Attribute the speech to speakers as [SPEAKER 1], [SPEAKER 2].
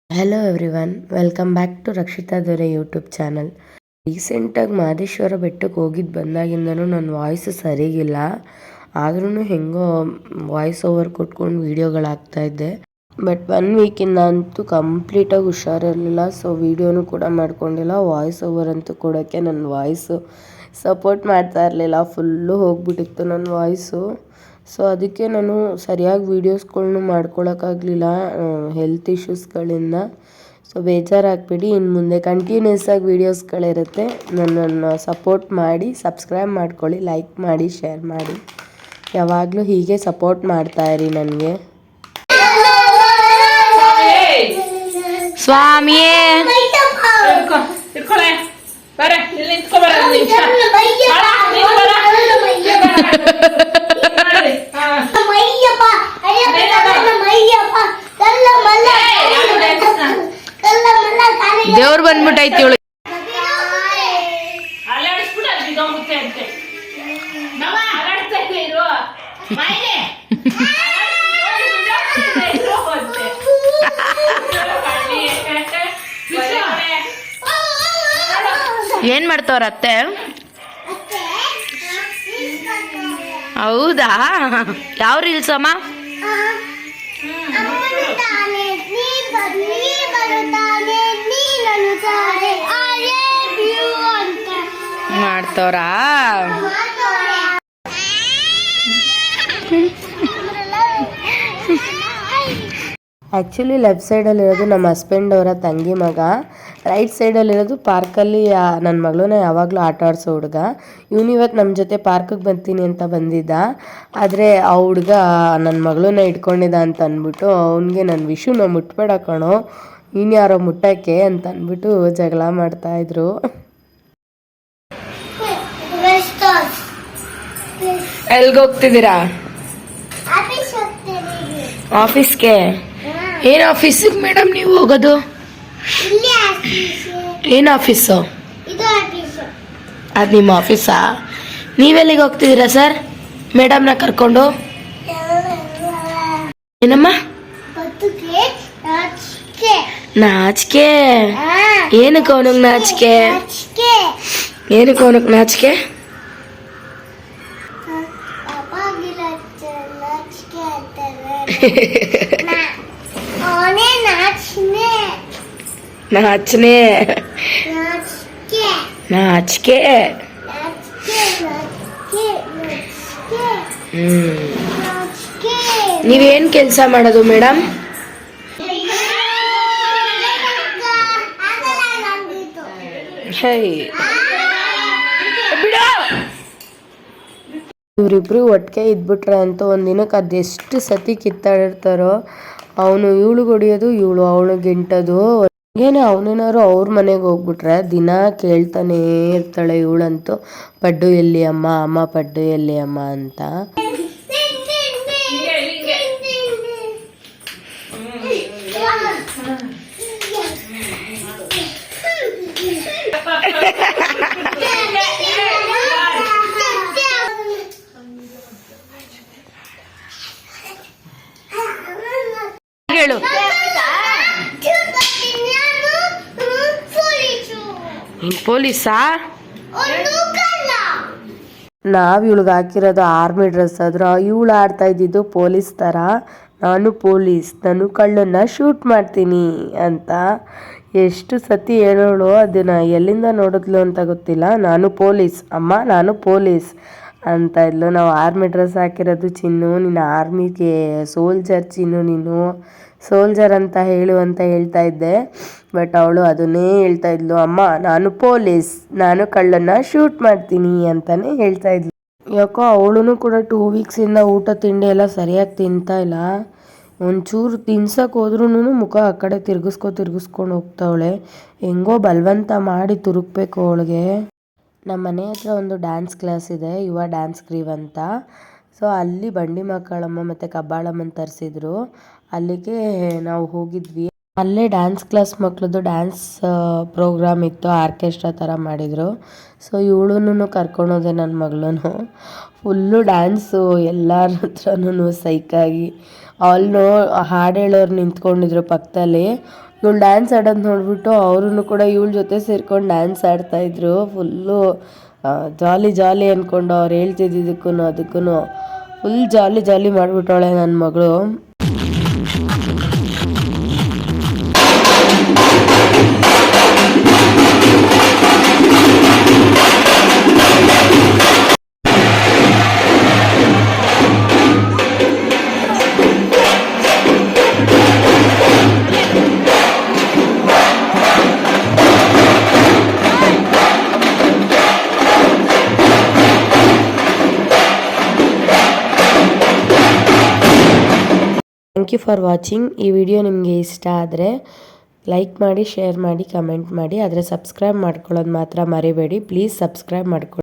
[SPEAKER 1] Hello everyone, welcome back to Rakshitha Dore YouTube channel. ರೀಸೆಂಟಾಗಿ ಮಹದೇಶ್ವರ ಬೆಟ್ಟಕ್ಕೆ ಹೋಗಿದ್ದು ಬಂದಾಗಿಂದನೂ ನನ್ನ ವಾಯ್ಸ್ ಸರಿಗಿಲ್ಲ. ಆದ್ರೂ ಹೆಂಗೋ ವಾಯ್ಸ್ ಓವರ್ ಕೊಟ್ಕೊಂಡು ವೀಡಿಯೋಗಳಾಗ್ತಾಯಿದ್ದೆ. ಬಟ್ 1 ವೀಕಿಂದ ಅಂತೂ ಕಂಪ್ಲೀಟಾಗಿ ಹುಷಾರಿರಲಿಲ್ಲ. ಸೊ ವೀಡಿಯೋನೂ ಕೂಡ ಮಾಡ್ಕೊಂಡಿಲ್ಲ. ವಾಯ್ಸ್ ಓವರ್ ಅಂತೂ ಕೊಡೋಕ್ಕೆ ನನ್ನ ವಾಯ್ಸು ಸಪೋರ್ಟ್ ಮಾಡ್ತಾ ಇರಲಿಲ್ಲ. ಫುಲ್ಲು ಹೋಗ್ಬಿಟ್ಟಿತ್ತು ನನ್ನ ವಾಯ್ಸು. ಸೊ ಅದಕ್ಕೆ ನಾನು ಸರಿಯಾಗಿ ವೀಡಿಯೋಸ್ಗಳ್ನು ಮಾಡ್ಕೊಳಕ್ಕಾಗಲಿಲ್ಲ ಹೆಲ್ತ್ ಇಶ್ಯೂಸ್ಗಳಿಂದ. ಸೊ ಬೇಜಾರಾಗಬೇಡಿ, ಇನ್ನು ಮುಂದೆ ಕಂಟಿನ್ಯೂಸ್ ಆಗಿ ವೀಡಿಯೋಸ್ಗಳಿರುತ್ತೆ. ನನ್ನನ್ನು ಸಪೋರ್ಟ್ ಮಾಡಿ, ಸಬ್ಸ್ಕ್ರೈಬ್ ಮಾಡ್ಕೊಳ್ಳಿ, ಲೈಕ್ ಮಾಡಿ, ಶೇರ್ ಮಾಡಿ. ಯಾವಾಗಲೂ ಹೀಗೆ ಸಪೋರ್ಟ್ ಮಾಡ್ತಾಯಿರಿ ನನಗೆ. ಸ್ವಾಮಿಯೇ ದೇವ್ರು ಬಂದ್ಬಿಟ್ಟೈತಿ ಇವಳು. ಏನ್ ಮಾಡ್ತವ್ರ ಅತ್ತೆ? ಹೌದಾ? ಯಾವ ರೀಲ್ಸ್ ಅಮ್ಮ? ಮಾಡ್ತವ್ರಾ? ಆ್ಯಕ್ಚುಲಿ ಲೆಫ್ಟ್ ಸೈಡಲ್ಲಿರೋದು ನಮ್ಮ ಹಸ್ಬೆಂಡ್ ಅವರ ತಂಗಿ ಮಗ, ರೈಟ್ ಸೈಡಲ್ಲಿರೋದು ಪಾರ್ಕಲ್ಲಿ ನನ್ನ ಮಗಳನ್ನ ಯಾವಾಗಲೂ ಆಟ ಆಡಿಸೋ ಹುಡುಗ. ಇವತ್ತು ನಮ್ಮ ಜೊತೆ ಪಾರ್ಕಿಗೆ ಬರ್ತೀನಿ ಅಂತ ಬಂದಿದ್ದ. ಆದರೆ ಆ ಹುಡುಗ ನನ್ನ ಮಗಳನ್ನ ಇಟ್ಕೊಂಡಿದ್ದ ಅಂತ ಅಂದ್ಬಿಟ್ಟು ಅವನಿಗೆ ನನ್ನ ವಿಷುನ ಮುಟ್ಬೇಡ ಕಣೋ, ಇನ್ಯಾರೋ ಮುಟ್ಟಕ್ಕೆ ಅಂತ ಅಂದ್ಬಿಟ್ಟು ಜಗಳ ಮಾಡ್ತಾಯಿದ್ರು. ಎಲ್ಗೆ ಹೋಗ್ತಿದ್ದೀರಾ? ಆಫೀಸ್ಗೆ. ಏನು ಆಫೀಸಿಗೆ ಮೇಡಮ್ ನೀವು ಹೋಗೋದು? ಏನು ಆಫೀಸು? ಅದು ನಿಮ್ಮ ಆಫೀಸಾ? ನೀವೆಲ್ಲಿಗೆ ಹೋಗ್ತಿದ್ದೀರಾ ಸರ್ ಮೇಡಮ್ನ ಕರ್ಕೊಂಡು? ಏನಮ್ಮ? ನಾಚಿಕೆ? ಏನಕ್ಕೆ ಅವನಿಗೆ ನಾಚಿಕೆ? ಏನಕ್ಕೆ ಅವನಿಗೆ ನಾಚಿಕೆ? ನಾಚನೆ ನಾಚಿಕೆ. ನೀವೇನ್ ಕೆಲಸ ಮಾಡೋದು ಮೇಡಮ್? ಇವರಿಬ್ರು ಒಟ್ಟಿಗೆ ಇದ್ಬಿಟ್ರೆ ಅಂತ ಒಂದಿನಕ್ಕೆ ಅದೆಷ್ಟು ಸತಿ ಕಿತ್ತಾಡಿರ್ತಾರೋ. ಅವನು ಇವಳಿಗೆ ಹೊಡಿಯೋದು, ಇವಳು ಅವಳು ಗಿಂಟೋದು. ಏನೇ ಅವನೇನಾದ್ರು ಅವ್ರ ಮನೆಗೆ ಹೋಗ್ಬಿಟ್ರೆ ದಿನ ಕೇಳ್ತಾನೇ ಇರ್ತಾಳೆ ಇವಳಂತೂ, ಪಡ್ಡು ಎಲ್ಲಿ ಅಮ್ಮ, ಅಮ್ಮ ಪಡ್ಡು ಎಲ್ಲಿ ಅಮ್ಮ ಅಂತ. ಹೇಳು. ಪೊಲೀಸಾ? ನಾವ್ ಇವಳಿಗೆ ಹಾಕಿರೋದು ಆರ್ಮಿ ಡ್ರೆಸ್ ಆದ್ರೂ ಇವಳು ಆಡ್ತಾ ಇದ್ದಿದ್ದು ಪೊಲೀಸ್ ಥರ. ನಾನು ಪೊಲೀಸ್, ನಾನು ಕಳ್ಳನ್ನ ಶೂಟ್ ಮಾಡ್ತೀನಿ ಅಂತ ಎಷ್ಟು ಸತಿ ಹೇಳೋಳು. ಅದನ್ನ ಎಲ್ಲಿಂದ ನೋಡಿದ್ಲು ಅಂತ ಗೊತ್ತಿಲ್ಲ. ನಾನು ಪೊಲೀಸ್ ಅಮ್ಮ, ನಾನು ಪೊಲೀಸ್ ಅಂತ ಇದ್ಲು. ನಾವು ಆರ್ಮಿ ಡ್ರೆಸ್ ಹಾಕಿರೋದು ಚಿನ್ನು, ನೀನು ಆರ್ಮಿಗೆ ಸೋಲ್ಜರ್ ಚಿನ್ನು, ನೀನು ಸೋಲ್ಜರ್ ಅಂತ ಹೇಳು ಅಂತ ಹೇಳ್ತಾ ಇದ್ದೆ. ಬಟ್ ಅವಳು ಅದನ್ನೇ ಹೇಳ್ತಾ ಇದ್ಲು, ಅಮ್ಮ ನಾನು ಪೊಲೀಸ್, ನಾನು ಕಳ್ಳನ್ನ ಶೂಟ್ ಮಾಡ್ತೀನಿ ಅಂತಲೇ ಹೇಳ್ತಾ ಇದ್ಲು. ಯಾಕೋ ಅವಳು ಕೂಡ 2 ವೀಕ್ಸಿಂದ ಊಟ ತಿಂಡಿ ಎಲ್ಲ ಸರಿಯಾಗಿ ತಿಂತಾ ಇಲ್ಲ. ಒಂಚೂರು ತಿನ್ಸಕ್ಕೆ ಹೋದ್ರೂ ಮುಖ ಆ ಕಡೆ ತಿರ್ಗಿಸ್ಕೊಂಡು ಹೋಗ್ತಾವಳೆ. ಹೆಂಗೋ ಬಲವಂತ ಮಾಡಿ ತುರುಕ್ಬೇಕು ಅವಳಿಗೆ. ನಮ್ಮ ಮನೆ ಹತ್ರ ಒಂದು ಡ್ಯಾನ್ಸ್ ಕ್ಲಾಸ್ ಇದೆ, ಯುವ ಡ್ಯಾನ್ಸ್ ಕ್ರೀವ್ ಅಂತ. ಸೊ ಅಲ್ಲಿ ಬಂಡಿ ಮಕ್ಕಳಮ್ಮ ಮತ್ತು ಕಬ್ಬಾಳಮ್ಮನ ತರಿಸಿದ್ರು. ಅಲ್ಲಿಗೆ ನಾವು ಹೋಗಿದ್ವಿ. ಅಲ್ಲೇ ಡ್ಯಾನ್ಸ್ ಕ್ಲಾಸ್ ಮಕ್ಳದ್ದು ಡ್ಯಾನ್ಸ್ ಪ್ರೋಗ್ರಾಮ್ ಇತ್ತು, ಆರ್ಕೆಸ್ಟ್ರಾ ಥರ ಮಾಡಿದರು. ಸೊ ಇವಳನ್ನು ಕರ್ಕೊಂಡೋದೆ ನನ್ನ ಮಗಳೂ. ಫುಲ್ಲು ಡ್ಯಾನ್ಸು ಎಲ್ಲರ ಹತ್ರನೂ ಸೈಕಾಗಿ. ಅವಳು ಹಾಡು ಹೇಳೋರು ನಿಂತ್ಕೊಂಡಿದ್ರು ಪಕ್ಕದಲ್ಲಿ. ಇವಳು ಡ್ಯಾನ್ಸ್ ಆಡೋದು ನೋಡಿಬಿಟ್ಟು ಅವರು ಕೂಡ ಇವಳ ಜೊತೆ ಸೇರ್ಕೊಂಡು ಡ್ಯಾನ್ಸ್ ಆಡ್ತಾಯಿದ್ರು. ಫುಲ್ಲು ಜಾಲಿ ಜಾಲಿ ಅಂದ್ಕೊಂಡು ಅವ್ರು ಹೇಳ್ತಿದ್ದಕ್ಕೂ ಅದಕ್ಕೂ ಫುಲ್ ಜಾಲಿ ಜಾಲಿ ಮಾಡಿಬಿಟ್ಟವಳೆ ನನ್ನ ಮಗಳು. Thank you for watching. ಈ ವಿಡಿಯೋ ನಿಮಗೆ ಇಷ್ಟ ಆದರೆ ಲೈಕ್ ಮಾಡಿ, ಶೇರ್ ಮಾಡಿ, ಕಮೆಂಟ್ ಮಾಡಿ. ಆದರೆ ಸಬ್ಸ್ಕ್ರೈಬ್ ಮಾಡ್ಕೊಳ್ಳೋದು ಮಾತ್ರ ಮರಿಬೇಡಿ. ಪ್ಲೀಸ್ ಸಬ್ಸ್ಕ್ರೈಬ್ ಮಾಡ್ಕೊಳ್ಳಿ.